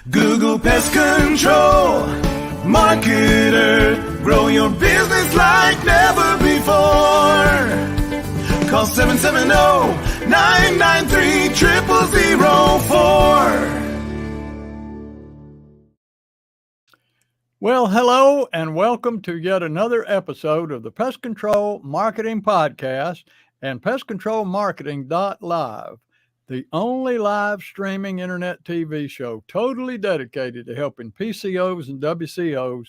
Google Pest Control. Marketer, grow your business like never before. Call 770-993-0004. Well, hello and welcome to yet another episode of the Pest Control Marketing Podcast and PestControlMarketing.live, the only live streaming internet TV show totally dedicated to helping PCOs and WCOs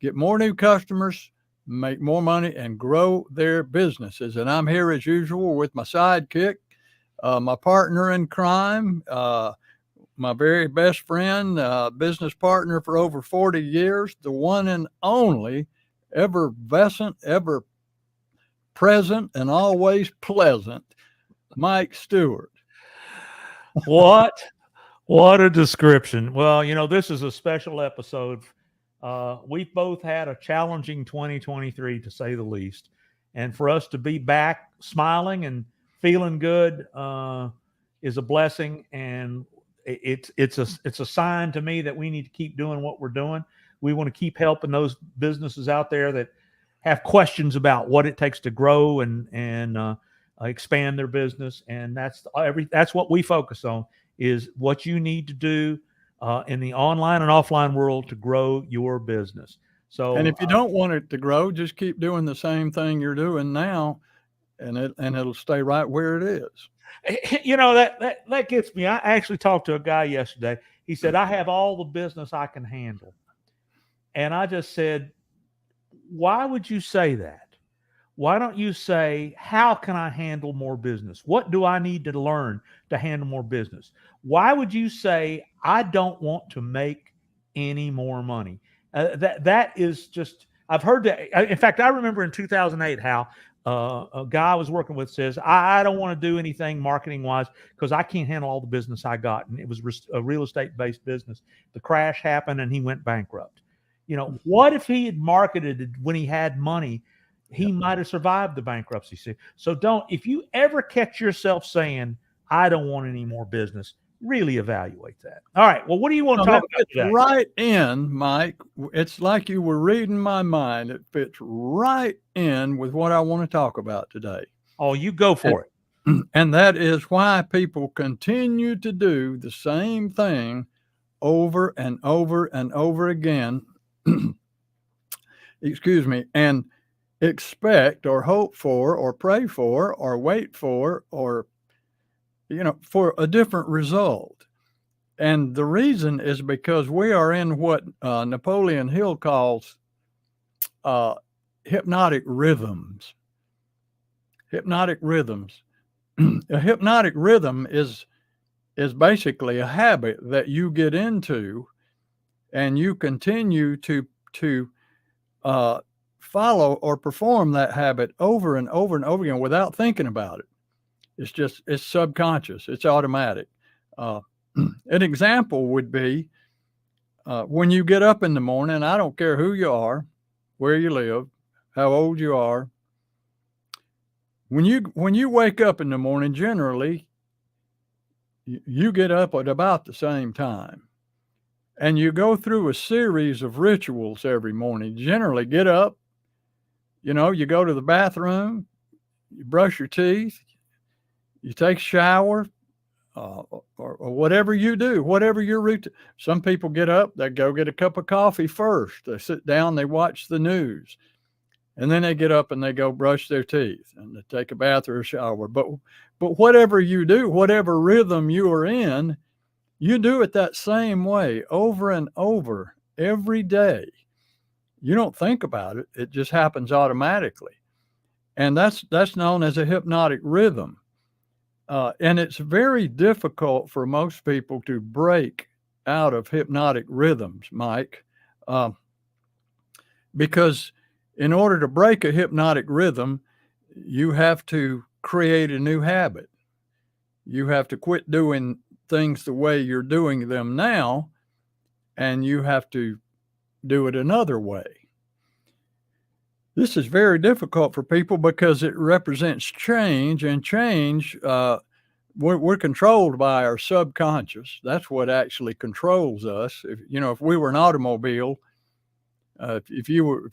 get more new customers, make more money, and grow their businesses. And I'm here as usual with my sidekick, my partner in crime, my very best friend, business partner for over 40 years, the one and only, effervescent, ever present, and always pleasant, Mike Stewart. What a description. Well, you know, this is a special episode. We've both had a challenging 2023, to say the least. And for us to be back smiling and feeling good is a blessing. And it's a sign to me that we need to keep doing what we're doing. We want to keep helping those businesses out there that have questions about what it takes to grow and expand their business. And that's what we focus on, is what you need to do in the online and offline world to grow your business. So, and if you don't want it to grow, just keep doing the same thing you're doing now, and it'll stay right where it is. You know, that gets me. I actually talked to a guy yesterday. He said, I have all the business I can handle. And I just said, why would you say that? Why don't you say, how can I handle more business? What do I need to learn to handle more business? Why would you say, I don't want to make any more money? That is just, I've heard that. In fact, I remember in 2008 how a guy I was working with says, I don't want to do anything marketing wise because I can't handle all the business I got. And it was a real estate based business. The crash happened and he went bankrupt. You know, what if he had marketed when he had money? He might have survived the bankruptcy. So if you ever catch yourself saying, I don't want any more business, really evaluate that. All right. Well, what do you want to talk about today? Right in, Mike. It's like you were reading my mind. It fits right in with what I want to talk about today. Oh, you go for it. And that is why people continue to do the same thing over and over and over again. Excuse me. And expect or hope for or pray for or wait for or, for a different result. And the reason is because we are in what Napoleon Hill calls hypnotic rhythms. Hypnotic rhythms. A hypnotic rhythm is basically a habit that you get into and you continue to follow or perform that habit over and over and over again without thinking about it. It's subconscious. It's automatic. An example would be when you get up in the morning, I don't care who you are, where you live, how old you are. When you wake up in the morning, generally, you get up at about the same time. And you go through a series of rituals every morning. Generally, get up, you go to the bathroom, you brush your teeth, you take a shower, or whatever you do, whatever your routine. Some people get up, they go get a cup of coffee first. They sit down, they watch the news. And then they get up and they go brush their teeth and they take a bath or a shower. But whatever you do, whatever rhythm you are in, you do it that same way over and over every day. You don't think about it. It just happens automatically. And that's known as a hypnotic rhythm. And it's very difficult for most people to break out of hypnotic rhythms, Mike, because in order to break a hypnotic rhythm, you have to create a new habit. You have to quit doing things the way you're doing them now, and you have to do it another way. This is very difficult for people because it represents change, and change we're controlled by our subconscious. That's what actually controls us. If we were an automobile, if you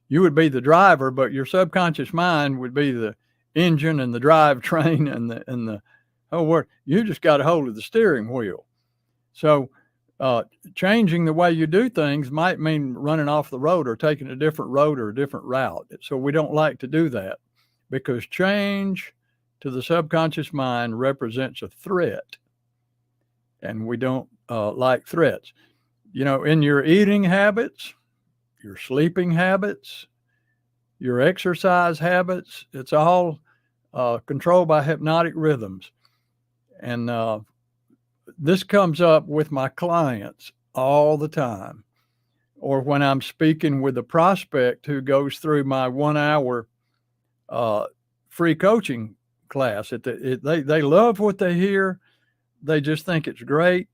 would be the driver, but your subconscious mind would be the engine and the drivetrain and the whole work. You just got a hold of the steering wheel. So changing the way you do things might mean running off the road or taking a different road or a different route. So we don't like to do that, because change to the subconscious mind represents a threat, and we don't like threats. In your eating habits, your sleeping habits, your exercise habits, it's all controlled by hypnotic rhythms. And this comes up with my clients all the time, or when I'm speaking with a prospect who goes through my 1 hour free coaching class. They love what they hear. They just think it's great.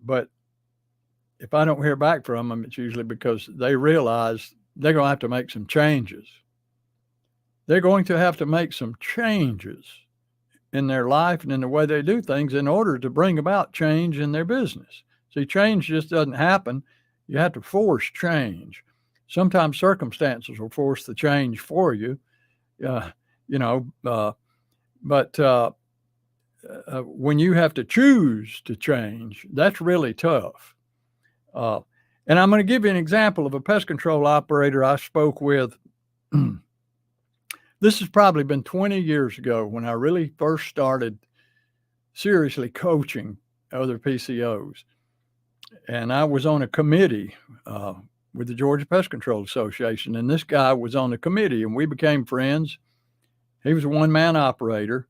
But if I don't hear back from them, it's usually because they realize they're going to have to make some changes. They're going to have to make some changes in their life and in the way they do things in order to bring about change in their business. See, change just doesn't happen. You have to force change. Sometimes circumstances will force the change for you, but when you have to choose to change, that's really tough. And I'm going to give you an example of a pest control operator I spoke with. This has probably been 20 years ago when I really first started seriously coaching other PCOs. And I was on a committee with the Georgia Pest Control Association, and this guy was on the committee, and we became friends. He was a one-man operator.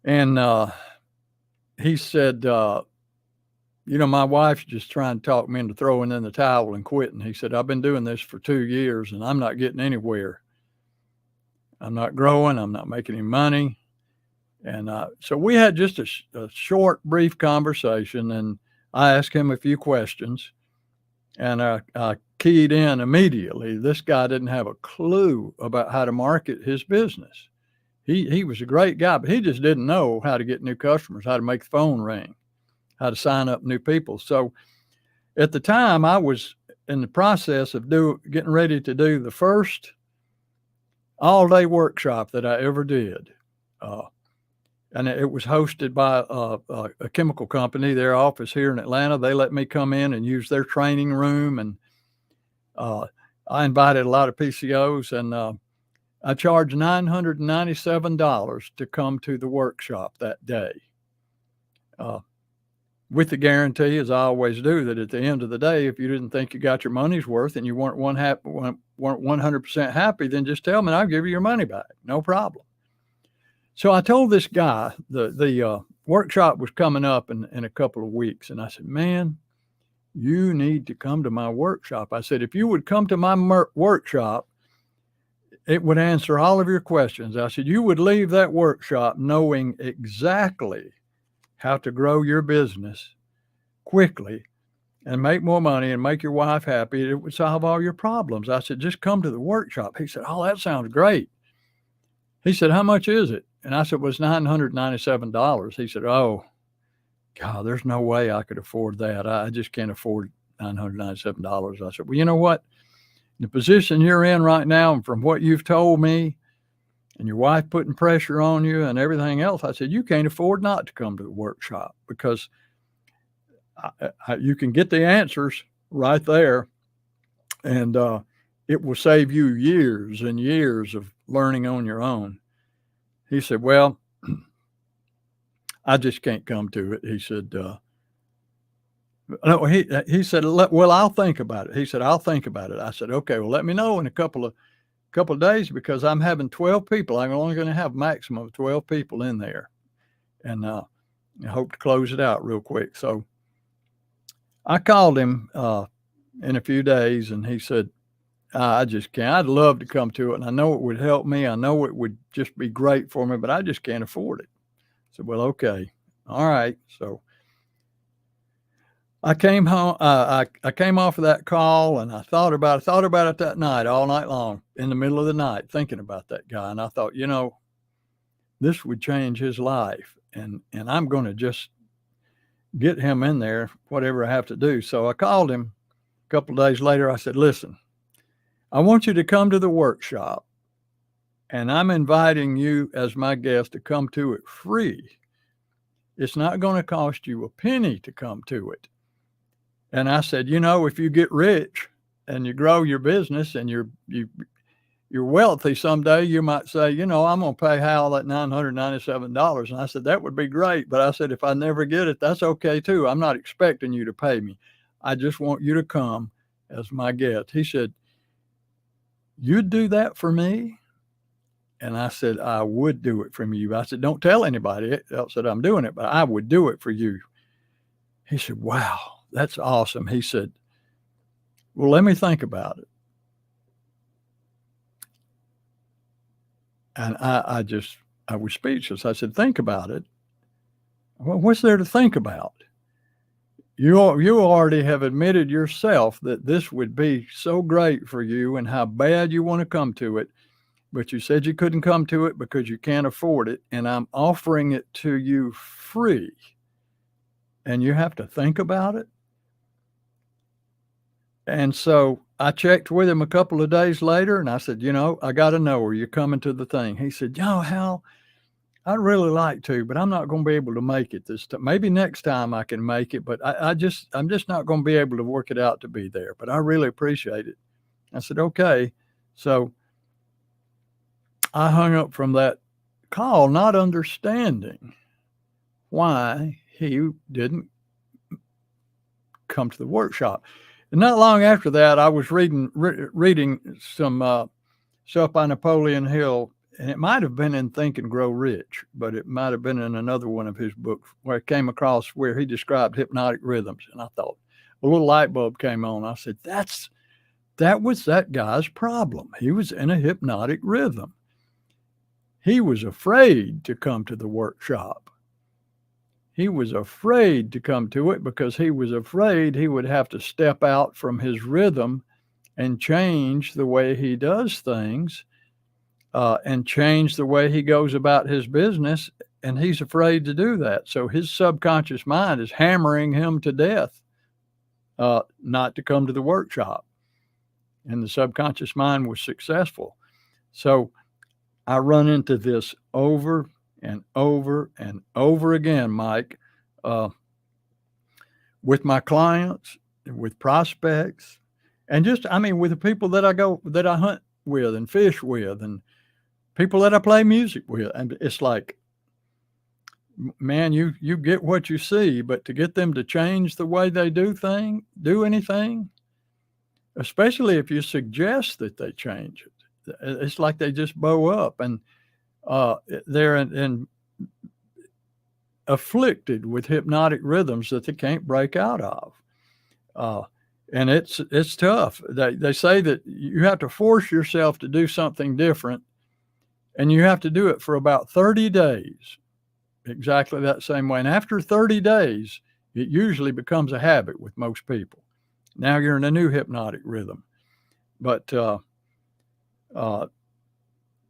And he said, my wife's just trying to talk me into throwing in the towel and quitting. He said, I've been doing this for 2 years and I'm not getting anywhere. I'm not growing. I'm not making any money. And so we had just a short, brief conversation, and I asked him a few questions, and I keyed in immediately. This guy didn't have a clue about how to market his business. He was a great guy, but he just didn't know how to get new customers, how to make the phone ring, how to sign up new people. So at the time, I was in the process of getting ready to do the first all-day workshop that I ever did. And it was hosted by a chemical company, their office here in Atlanta. They let me come in and use their training room. And I invited a lot of PCOs, and I charged $997 to come to the workshop that day. With the guarantee, as I always do, that at the end of the day, if you didn't think you got your money's worth and you weren't 100% happy, then just tell me and I'll give you your money back. No problem. So I told this guy the workshop was coming up in a couple of weeks. And I said, man, you need to come to my workshop. I said, if you would come to my workshop, it would answer all of your questions. I said, you would leave that workshop knowing exactly how to grow your business quickly and make more money and make your wife happy. It would solve all your problems. I said, just come to the workshop. He said, oh, that sounds great. He said, how much is it? And I said, well, it's $997. He said, oh, God, there's no way I could afford that. I just can't afford $997. I said, well, you know what? The position you're in right now, and from what you've told me, and your wife putting pressure on you and everything else, I said, you can't afford not to come to the workshop, because you can get the answers right there, and it will save you years and years of learning on your own. He said, well, I just can't come to it. He said, no, he said, well, I'll think about it. He said, I'll think about it. I said, okay, well, let me know in a couple of days, because I'm having 12 people. I'm only going to have a maximum of 12 people in there. And I hope to close it out real quick. So I called him in a few days, and he said, I just can't. I'd love to come to it, and I know it would help me. I know it would just be great for me, but I just can't afford it. I said, well, okay. All right. So I came home. I came off of that call, and I thought about it that night, all night long, in the middle of the night, thinking about that guy. And I thought, this would change his life. And I'm going to just get him in there, whatever I have to do. So I called him a couple of days later. I said, listen, I want you to come to the workshop, and I'm inviting you as my guest to come to it free. It's not going to cost you a penny to come to it. And I said, you know, if you get rich and you grow your business and you're wealthy someday, you might say, you know, I'm going to pay Hal that $997. And I said, that would be great. But I said, if I never get it, that's okay too. I'm not expecting you to pay me. I just want you to come as my guest. He said, you'd do that for me? And I said, I would do it for you. I said, don't tell anybody else that I'm doing it, but I would do it for you. He said, wow, that's awesome. He said, well, let me think about it. And I was speechless. I said, think about it. Well, what's there to think about? You already have admitted yourself that this would be so great for you and how bad you want to come to it. But you said you couldn't come to it because you can't afford it. And I'm offering it to you free. And you have to think about it. And so I checked with him a couple of days later, and I said, you know, I got to know, are you coming to the thing? He said, you know, Hal, I'd really like to, but I'm not going to be able to make it this time. Maybe next time I can make it, but I'm just not going to be able to work it out to be there. But I really appreciate it. I said, okay. So I hung up from that call, not understanding why he didn't come to the workshop. And not long after that, I was reading some stuff by Napoleon Hill, and it might have been in Think and Grow Rich, but it might have been in another one of his books where it came across where he described hypnotic rhythms. And I thought, a little light bulb came on. I said, that was that guy's problem. He was in a hypnotic rhythm. He was afraid to come to the workshop. He was afraid to come to it because he was afraid he would have to step out from his rhythm and change the way he does things and change the way he goes about his business. And he's afraid to do that. So his subconscious mind is hammering him to death not to come to the workshop. And the subconscious mind was successful. So I run into this over and over and over again, Mike, with my clients, with prospects, and just, I mean, with the people that I hunt with and fish with and people that I play music with. And it's like, man, you get what you see, but to get them to change the way they do anything, especially if you suggest that they change it, it's like they just bow up and they're afflicted with hypnotic rhythms that they can't break out of. And it's tough. They say that you have to force yourself to do something different, and you have to do it for about 30 days, exactly that same way. And after 30 days, it usually becomes a habit with most people. Now you're in a new hypnotic rhythm. But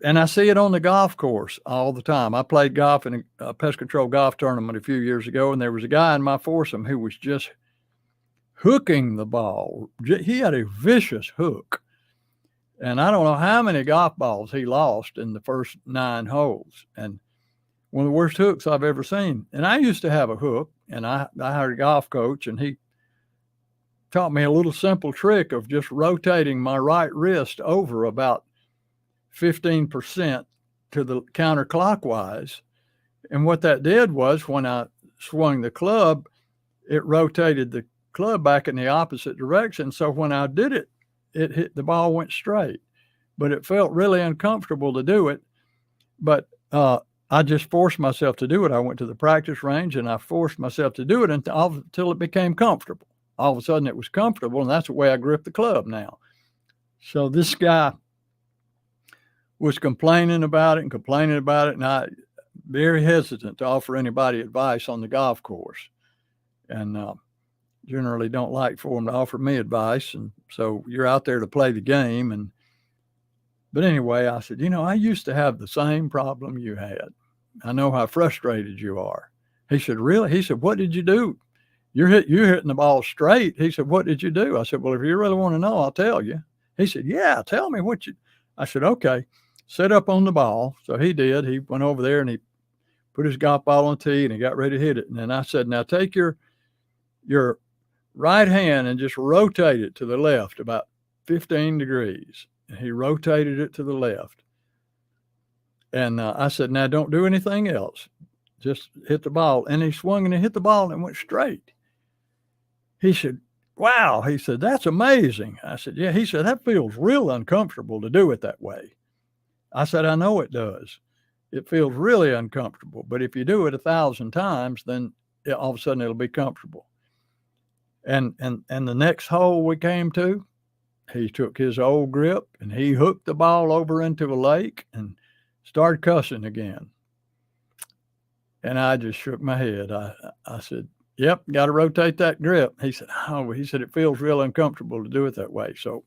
and I see it on the golf course all the time. I played golf in a pest control golf tournament a few years ago, and there was a guy in my foursome who was just hooking the ball. He had a vicious hook. And I don't know how many golf balls he lost in the first 9 holes. And one of the worst hooks I've ever seen. And I used to have a hook, and I hired a golf coach, and he taught me a little simple trick of just rotating my right wrist over about 15% to the counterclockwise. And what that did was when I swung the club, it rotated the club back in the opposite direction. So when I did it, the ball went straight, but it felt really uncomfortable to do it. But I just forced myself to do it. I went to the practice range and I forced myself to do it until it became comfortable. All of a sudden it was comfortable, and that's the way I grip the club now. So this guy was complaining about it, and I very hesitant to offer anybody advice on the golf course, and generally don't like for them to offer me advice. And so you're out there to play the game. But anyway, I said, I used to have the same problem you had. I know how frustrated you are. He said, really? He said, what did you do? You're hitting the ball straight. He said, what did you do? I said, well, if you really want to know, I'll tell you. He said, yeah, tell me what you. I said, okay, set up on the ball. So he did. He went over there and he put his golf ball on the tee and he got ready to hit it. And then I said, now take your right hand and just rotate it to the left about 15 degrees. And he rotated it to the left. And I said, now don't do anything else. Just hit the ball. And he swung and he hit the ball and went straight. He said, wow. He said, that's amazing. I said, yeah. He said, that feels real uncomfortable to do it that way. I said, I know it does. It feels really uncomfortable. But if you do it 1,000 times, then all of a sudden it'll be comfortable. And the next hole we came to, he took his old grip and he hooked the ball over into a lake and started cussing again. And I just shook my head. I said, yep, got to rotate that grip. He said, oh, he said, it feels real uncomfortable to do it that way. So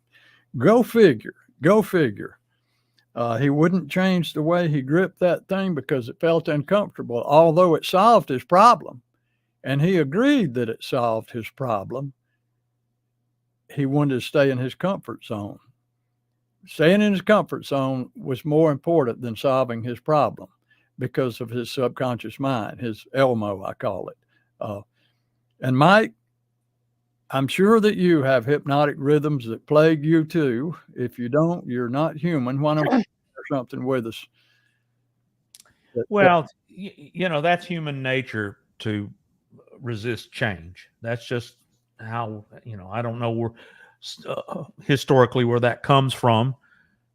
go figure. He wouldn't change the way he gripped that thing because it felt uncomfortable, although it solved his problem. And he agreed that it solved his problem. He wanted to stay in his comfort zone. Staying in his comfort zone was more important than solving his problem because of his subconscious mind, his Elmo, I call it. And Mike, I'm sure that you have hypnotic rhythms that plague you too. If you don't, you're not human. Why don't you share something with us? Well, that's human nature to resist change. That's just how, I don't know where historically where that comes from,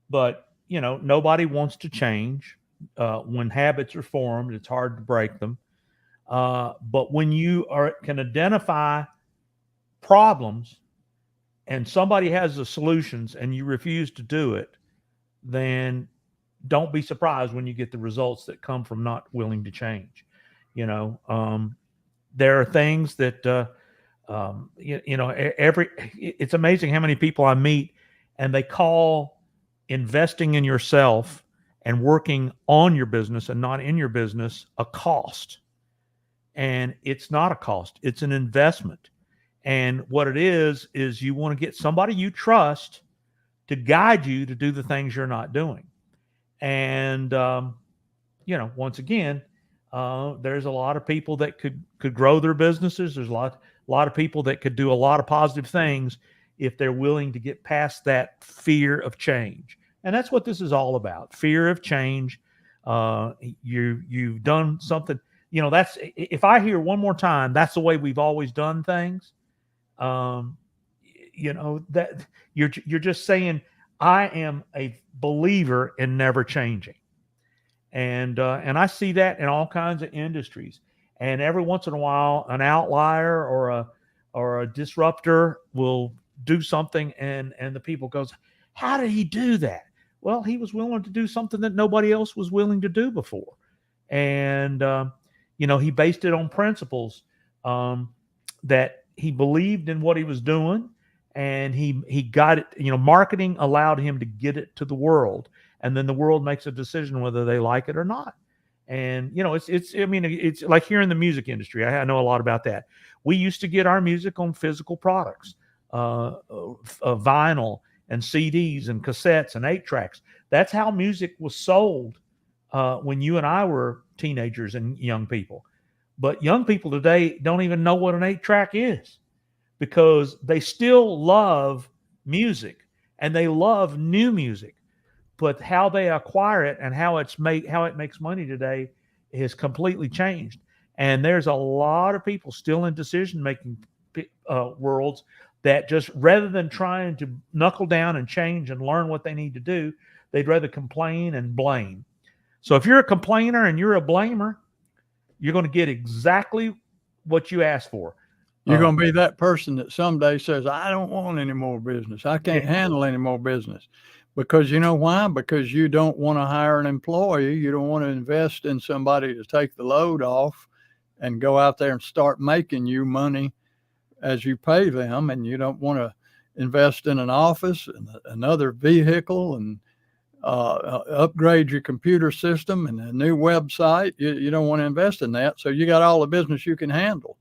but nobody wants to change. When habits are formed, it's hard to break them. But when you can identify problems and somebody has the solutions and you refuse to do it, then don't be surprised when you get the results that come from not willing to change. There are things that it's amazing how many people I meet and they call investing in yourself and working on your business and not in your business a cost. And it's not a cost, it's an investment. And what it is you want to get somebody you trust to guide you to do the things you're not doing. And, once again, there's a lot of people that could grow their businesses. There's a lot of people that could do a lot of positive things if they're willing to get past that fear of change. And that's what this is all about. Fear of change. You've done something, that's, if I hear one more time, that's the way we've always done things. That you're just saying, I am a believer in never changing. And I see that in all kinds of industries. And every once in a while, an outlier or a disruptor will do something, and the people goes, how did he do that? Well, he was willing to do something that nobody else was willing to do before. And, he based it on principles that he believed in what he was doing, and he got it. Marketing allowed him to get it to the world, and then the world makes a decision whether they like it or not. And it's like here in the music industry. I know a lot about that. We used to get our music on physical products, vinyl and CDs and cassettes and 8-tracks. That's how music was sold when you and I were teenagers and young people. But young people today don't even know what an 8-track is, because they still love music and they love new music. But how they acquire it and how it makes money today has completely changed. And there's a lot of people still in decision-making worlds that just, rather than trying to knuckle down and change and learn what they need to do, they'd rather complain and blame. So if you're a complainer and you're a blamer, you're going to get exactly what you asked for. You're going to be that person that someday says, I don't want any more business. I can't handle any more business. Because you know why? Because you don't want to hire an employee. You don't want to invest in somebody to take the load off and go out there and start making you money as you pay them. And you don't want to invest in an office and another vehicle and upgrade your computer system and a new website. You don't want to invest in that. So you got all the business you can handle,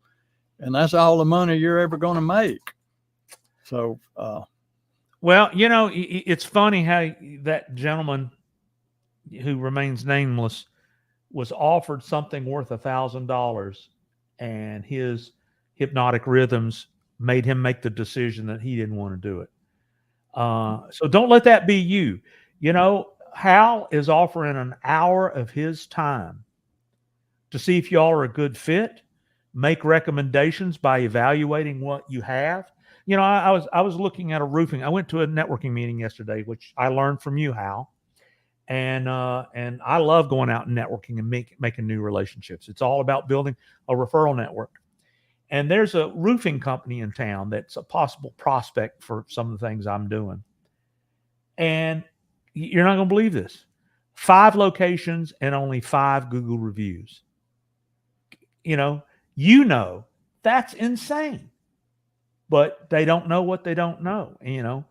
and that's all the money you're ever going to make. So, well, it's funny how that gentleman who remains nameless was offered something worth $1,000, and his hypnotic rhythms made him make the decision that he didn't want to do it. So don't let that be you. Hal is offering an hour of his time to see if y'all are a good fit, make recommendations by evaluating what you have. I was looking at a roofing. I went to a networking meeting yesterday, which I learned from you, Hal. And I love going out and networking and making new relationships. It's all about building a referral network. And there's a roofing company in town that's a possible prospect for some of the things I'm doing. And you're not going to believe this. 5 locations and only 5 Google reviews. That's insane. But they don't know what they don't know, and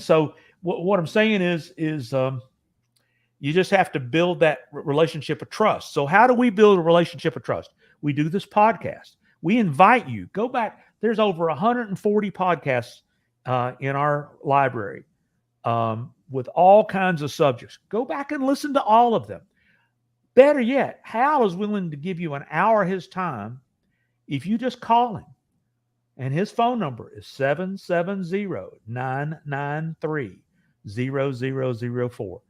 so what I'm saying is you just have to build that relationship of trust. So how do we build a relationship of trust? We do this podcast. We invite you. Go back. There's over 140 podcasts in our library with all kinds of subjects. Go back and listen to all of them. Better yet, Hal is willing to give you an hour of his time if you just call him. And his phone number is 770-993-0004.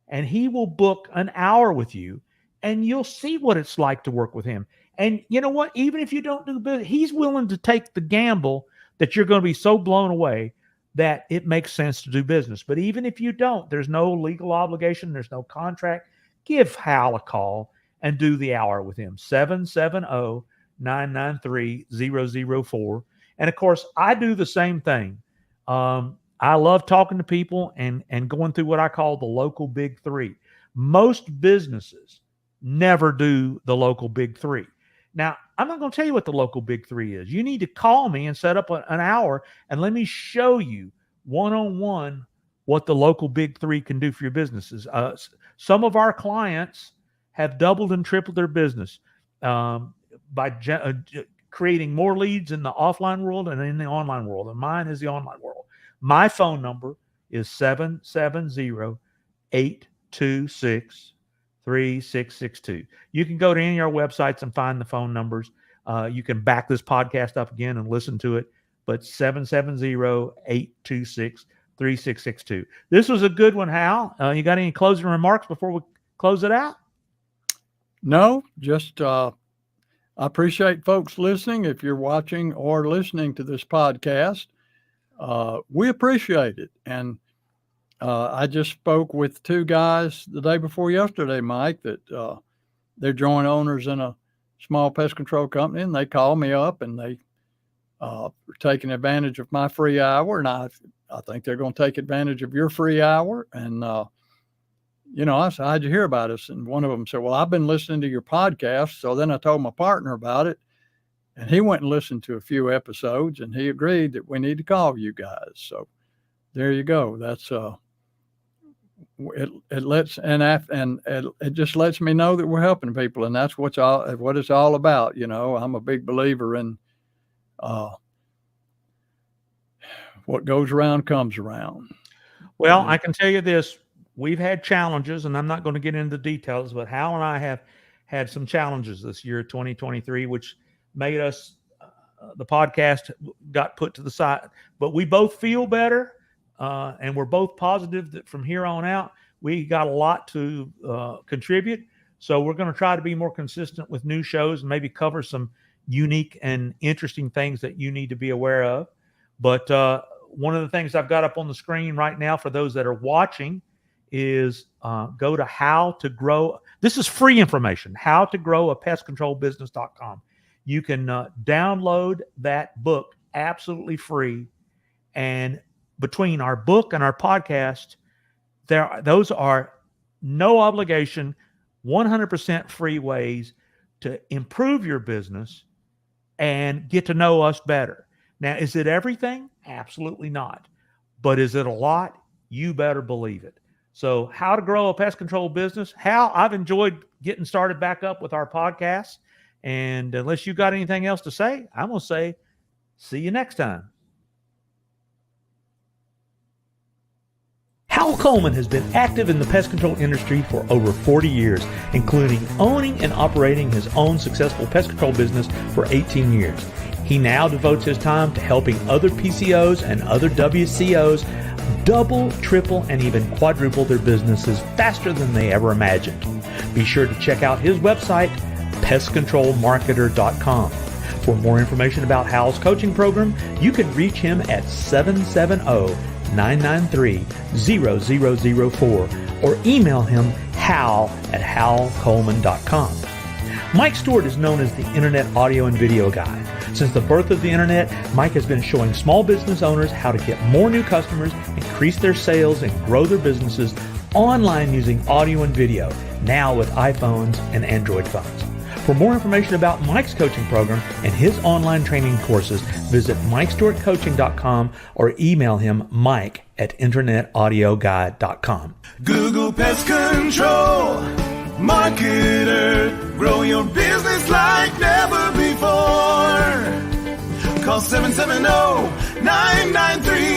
And he will book an hour with you, and you'll see what it's like to work with him. And you know what? Even if you don't do business, he's willing to take the gamble that you're going to be so blown away that it makes sense to do business. But even if you don't, there's no legal obligation. There's no contract. Give Hal a call and do the hour with him. 770-993-0004. And of course, I do the same thing. I love talking to people and going through what I call the local big 3. Most businesses never do the local big 3. Now, I'm not going to tell you what the local big 3 is. You need to call me and set up an hour and let me show you one-on-one what the local big 3 can do for your businesses. Some of our clients have doubled and tripled their business by creating more leads in the offline world and in the online world. And mine is the online world. My phone number is 770-826-3662. You can go to any of our websites and find the phone numbers. You can back this podcast up again and listen to it. But 770-826-3662. This was a good one, Hal. You got any closing remarks before we close it out? No, just I appreciate folks listening. If you're watching or listening to this podcast, we appreciate it. And I just spoke with 2 guys the day before yesterday, Mike, that they're joint owners in a small pest control company, and they called me up and they are taking advantage of my free hour. And I think they're going to take advantage of your free hour. And I said, how'd you hear about us? And one of them said, well, I've been listening to your podcast. So then I told my partner about it, and he went and listened to a few episodes, and he agreed that we need to call you guys. So there you go. That's it just lets me know that we're helping people, and that's what it's all about. I'm a big believer in what goes around comes around. Well, I can tell you this. We've had challenges, and I'm not going to get into the details, but Hal and I have had some challenges this year, 2023, which made us, the podcast got put to the side. But we both feel better, and we're both positive that from here on out, we got a lot to contribute. So we're going to try to be more consistent with new shows and maybe cover some unique and interesting things that you need to be aware of. But one of the things I've got up on the screen right now for those that are watching is go to how to grow. This is free information, how to grow a pestcontrolbusiness.com. You can download that book absolutely free. And between our book and our podcast, those are no obligation, 100% free ways to improve your business and get to know us better. Now, is it everything? Absolutely not. But is it a lot? You better believe it. So how to grow a pest control business. Hal, I've enjoyed getting started back up with our podcast. And unless you got anything else to say, I'm going to say, see you next time. Hal Coleman has been active in the pest control industry for over 40 years, including owning and operating his own successful pest control business for 18 years. He now devotes his time to helping other PCOs and other WCOs double, triple, and even quadruple their businesses faster than they ever imagined. Be sure to check out his website, pestcontrolmarketer.com. For more information about Hal's coaching program, you can reach him at 770-993-0004 or email him hal@halcoleman.com. Mike Stewart is known as the Internet audio and video guy. Since the birth of the Internet, Mike has been showing small business owners how to get more new customers, increase their sales, and grow their businesses online using audio and video, now with iPhones and Android phones. For more information about Mike's coaching program and his online training courses, visit MikeStewartCoaching.com or email him mike@internetaudioguide.com. Google Pest Control Marketer. Grow your business like never before. Call 770-993